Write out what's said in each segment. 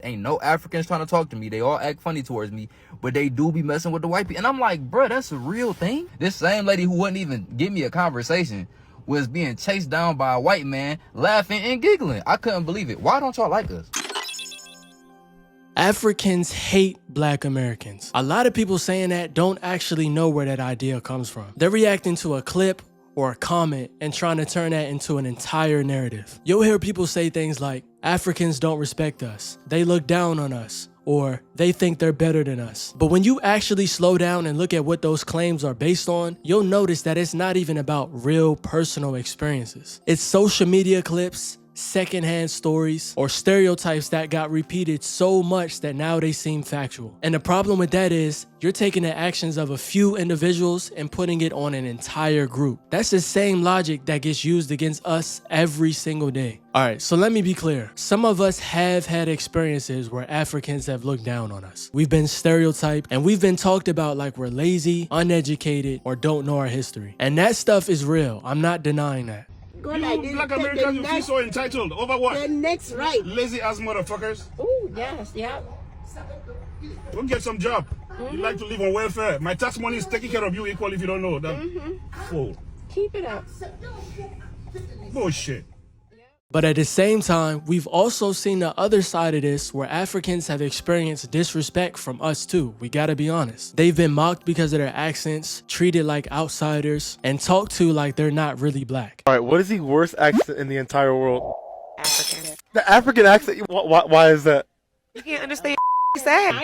Ain't no Africans trying to talk to me. They all act funny towards me, but they do be messing with the white people. And I'm like, bruh, that's a real thing. This same lady who wouldn't even give me a conversation was being chased down by a white man, laughing and giggling. I couldn't believe it. Why don't y'all like us? Africans hate Black Americans. A lot of people saying that don't actually know where that idea comes from. They're reacting to a clip or a comment and trying to turn that into an entire narrative. You'll hear people say things like, Africans don't respect us, they look down on us, or they think they're better than us. But when you actually slow down and look at what those claims are based on, you'll notice that it's not even about real personal experiences. It's social media clips, secondhand stories, or stereotypes that got repeated so much that now they seem factual. And the problem with that is, you're taking the actions of a few individuals and putting it on an entire group. That's the same logic that gets used against us every single day. Alright, so let me be clear. Some of us have had experiences where Africans have looked down on us. We've been stereotyped and we've been talked about like we're lazy, uneducated, or don't know our history. And that stuff is real. I'm not denying that. You Black Americans, you feel so entitled. Over what? The next right. Lazy ass motherfuckers. Oh, yes, yeah. Go get some job. You like to live on welfare. My tax money is taking care of you equally if you don't know that. Fool. Keep it up. Bullshit. But at the same time, we've also seen the other side of this where Africans have experienced disrespect from us too. We gotta be honest. They've been mocked because of their accents, treated like outsiders, and talked to like they're not really Black. All right, what is the worst accent in the entire world? African. The African accent? Why is that? You can't understand what you're saying.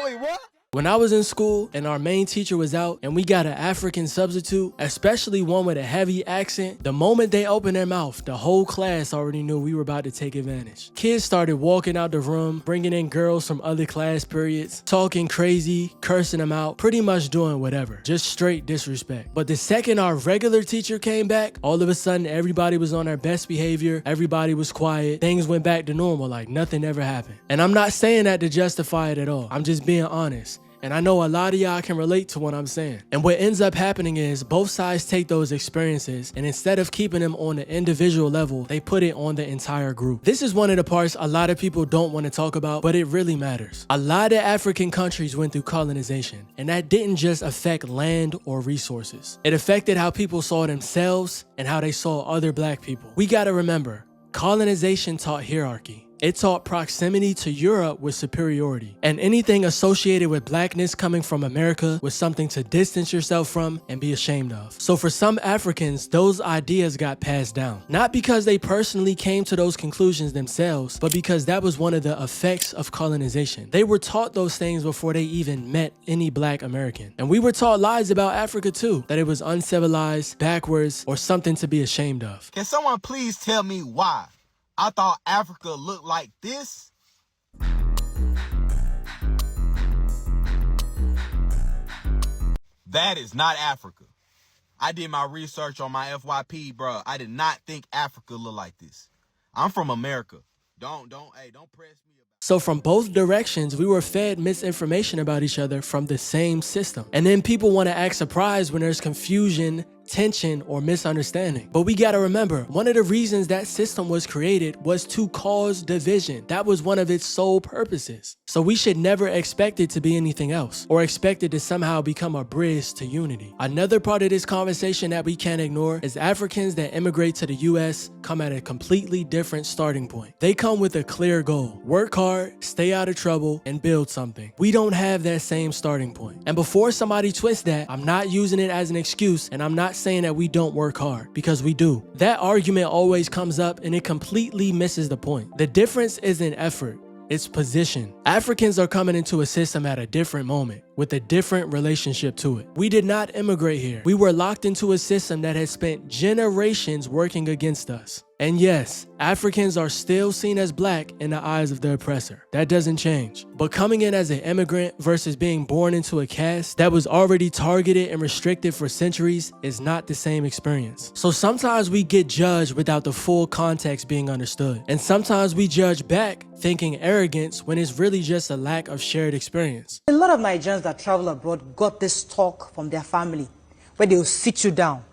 Wait, what? When I was in school and our main teacher was out and we got an African substitute, especially one with a heavy accent, the moment they opened their mouth, the whole class already knew we were about to take advantage. Kids started walking out the room, bringing in girls from other class periods, talking crazy, cursing them out, pretty much doing whatever, just straight disrespect. But the second our regular teacher came back, all of a sudden everybody was on their best behavior, everybody was quiet, things went back to normal like nothing ever happened. And I'm not saying that to justify it at all, I'm just being honest. And I know a lot of y'all can relate to what I'm saying. And what ends up happening is both sides take those experiences and instead of keeping them on the individual level, they put it on the entire group. This is one of the parts a lot of people don't want to talk about, but it really matters. A lot of African countries went through colonization, and that didn't just affect land or resources. It affected how people saw themselves and how they saw other Black people. We gotta remember, colonization taught hierarchy. It taught proximity to Europe with superiority, and anything associated with Blackness coming from America was something to distance yourself from and be ashamed of. So for some Africans, those ideas got passed down. Not because they personally came to those conclusions themselves, but because that was one of the effects of colonization. They were taught those things before they even met any Black American. And we were taught lies about Africa too, that it was uncivilized, backwards, or something to be ashamed of. Can someone please tell me why I thought Africa looked like this? That is not Africa. I did my research on my FYP, bro. I did not think Africa looked like this. I'm from America. Don't press me. So from both directions, we were fed misinformation about each other from the same system. And then people want to act surprised when there's confusion, tension, or misunderstanding. But we gotta remember, one of the reasons that system was created was to cause division. That was one of its sole purposes. So we should never expect it to be anything else, or expect it to somehow become a bridge to unity. Another part of this conversation that we can't ignore is Africans that immigrate to the US come at a completely different starting point. They come with a clear goal: work hard, stay out of trouble, and build something. We don't have that same starting point. And before somebody twists that, I'm not using it as an excuse, and I'm not saying that we don't work hard, because we do. That argument always comes up and it completely misses the point. The difference isn't effort, it's position. Africans are coming into a system at a different moment, with a different relationship to it. We did not immigrate here. We were locked into a system that has spent generations working against us. And yes, Africans are still seen as Black in the eyes of the oppressor. That doesn't change. But coming in as an immigrant versus being born into a caste that was already targeted and restricted for centuries is not the same experience. So sometimes we get judged without the full context being understood. And sometimes we judge back thinking arrogance when it's really just a lack of shared experience. A lot of Nigerians that travel abroad got this talk from their family, where they'll sit you down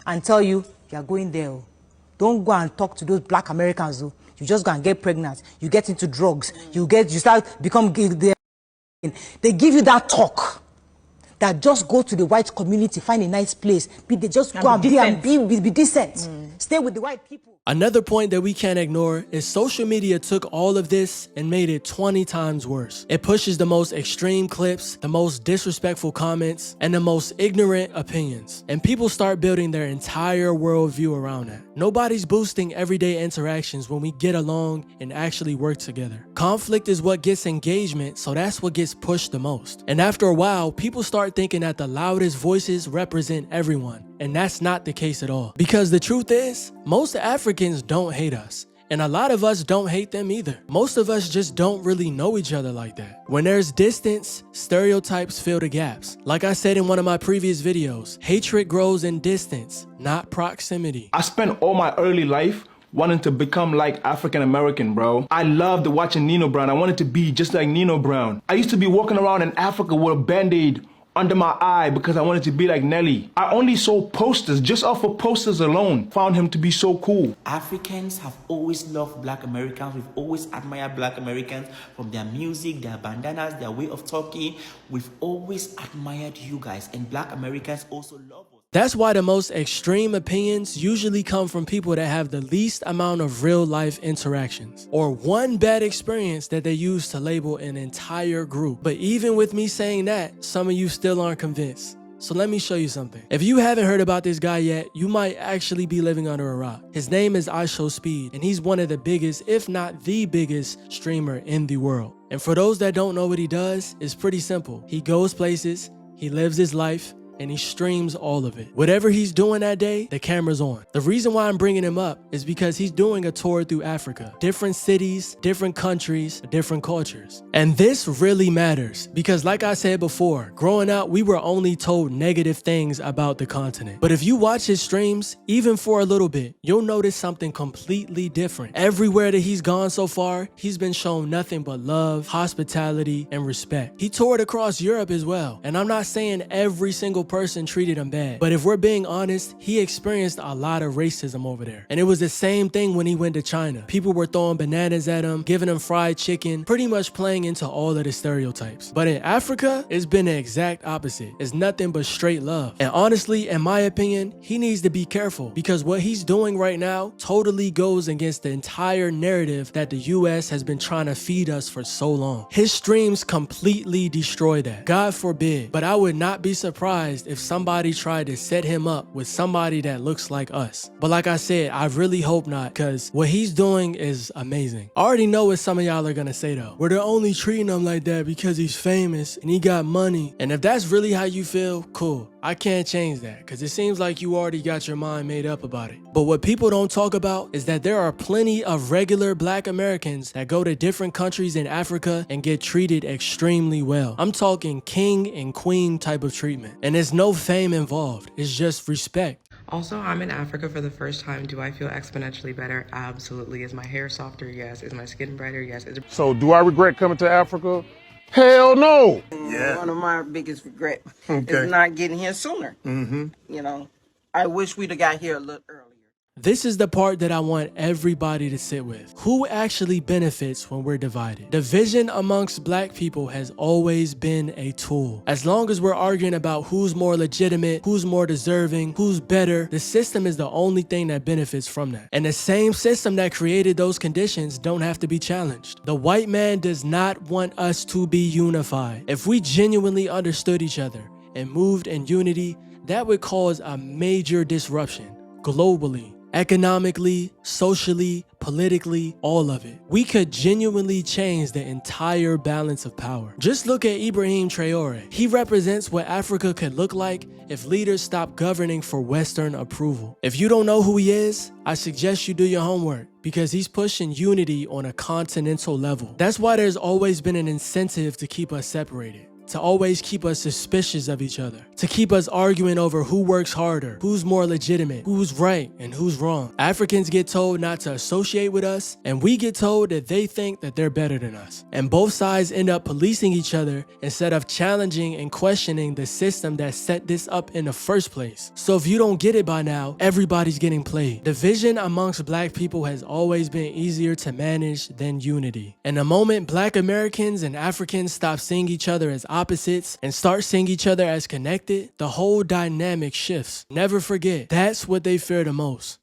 and tell you, you're going there. Don't go and talk to those Black Americans. You just go and get pregnant. You get into drugs. You they give you that talk that just go to the white community, find a nice place. They just go and be decent. Stay with the white people. Another point that we can't ignore is social media took all of this and made it 20 times worse. It pushes the most extreme clips, the most disrespectful comments, and the most ignorant opinions. And people start building their entire worldview around that. Nobody's boosting everyday interactions when we get along and actually work together. Conflict is what gets engagement, so that's what gets pushed the most. And after a while, people start thinking that the loudest voices represent everyone. And that's not the case at all. Because the truth is, most Africans don't hate us. And a lot of us don't hate them either. Most of us just don't really know each other like that. When there's distance, stereotypes fill the gaps. Like I said in one of my previous videos, hatred grows in distance, not proximity. I spent all my early life wanting to become like African American, bro. I loved watching Nino Brown. I wanted to be just like Nino Brown. I used to be walking around in Africa with a band-aid under my eye because I wanted to be like Nelly. I only saw posters, just off of posters alone, found him to be so cool. Africans have always loved Black Americans. We've always admired Black Americans from their music, their bandanas, their way of talking. We've always admired you guys, and Black Americans also love us. That's why the most extreme opinions usually come from people that have the least amount of real life interactions, or one bad experience that they use to label an entire group. But even with me saying that, some of you still aren't convinced. So let me show you something. If you haven't heard about this guy yet, you might actually be living under a rock. His name is iShowSpeed, and he's one of the biggest, if not the biggest, streamer in the world. And for those that don't know what he does, it's pretty simple. He goes places, he lives his life, and he streams all of it. Whatever he's doing that day, the camera's on. The reason why I'm bringing him up is because he's doing a tour through Africa. Different cities, different countries, different cultures. And this really matters because like I said before, growing up, we were only told negative things about the continent. But if you watch his streams, even for a little bit, you'll notice something completely different. Everywhere that he's gone so far, he's been shown nothing but love, hospitality, and respect. He toured across Europe as well. And I'm not saying every single person treated him bad. But if we're being honest, he experienced a lot of racism over there. And it was the same thing when he went to China. People were throwing bananas at him, giving him fried chicken, pretty much playing into all of the stereotypes. But in Africa, it's been the exact opposite. It's nothing but straight love. And honestly, in my opinion, he needs to be careful because what he's doing right now totally goes against the entire narrative that the US has been trying to feed us for so long. His streams completely destroy that. God forbid. But I would not be surprised if somebody tried to set him up with somebody that looks like us. But like I said, I really hope not, because what he's doing is amazing. I already know what some of y'all are gonna say though. Well, they're only treating him like that because he's famous and he got money. And if that's really how you feel, cool. I can't change that because it seems like you already got your mind made up about it. But what people don't talk about is that there are plenty of regular Black Americans that go to different countries in Africa and get treated extremely well. I'm talking king and queen type of treatment. And there's no fame involved. It's just respect. Also, I'm in Africa for the first time. Do I feel exponentially better? Absolutely. Is my hair softer? Yes. Is my skin brighter? Yes. So do I regret coming to Africa? Hell no. Yeah. One of my biggest regrets is not getting here sooner. You know, I wish we'd have got here a little earlier. This is the part that I want everybody to sit with. Who actually benefits when we're divided? Division amongst Black people has always been a tool. As long as we're arguing about who's more legitimate, who's more deserving, who's better, the system is the only thing that benefits from that. And the same system that created those conditions don't have to be challenged. The white man does not want us to be unified. If we genuinely understood each other and moved in unity, that would cause a major disruption globally. Economically, socially, politically, all of it. We could genuinely change the entire balance of power. Just look at Ibrahim Traore. He represents what Africa could look like if leaders stopped governing for Western approval. If you don't know who he is, I suggest you do your homework because he's pushing unity on a continental level. That's why there's always been an incentive to keep us separated. to always keep us suspicious of each other, to keep us arguing over who works harder, who's more legitimate, who's right, and who's wrong. Africans get told not to associate with us, and we get told that they think that they're better than us. And both sides end up policing each other instead of challenging and questioning the system that set this up in the first place. So if you don't get it by now, everybody's getting played. Division amongst black people has always been easier to manage than unity. And the moment black Americans and Africans stop seeing each other as opposites and start seeing each other as connected, the whole dynamic shifts. Never forget, that's what they fear the most.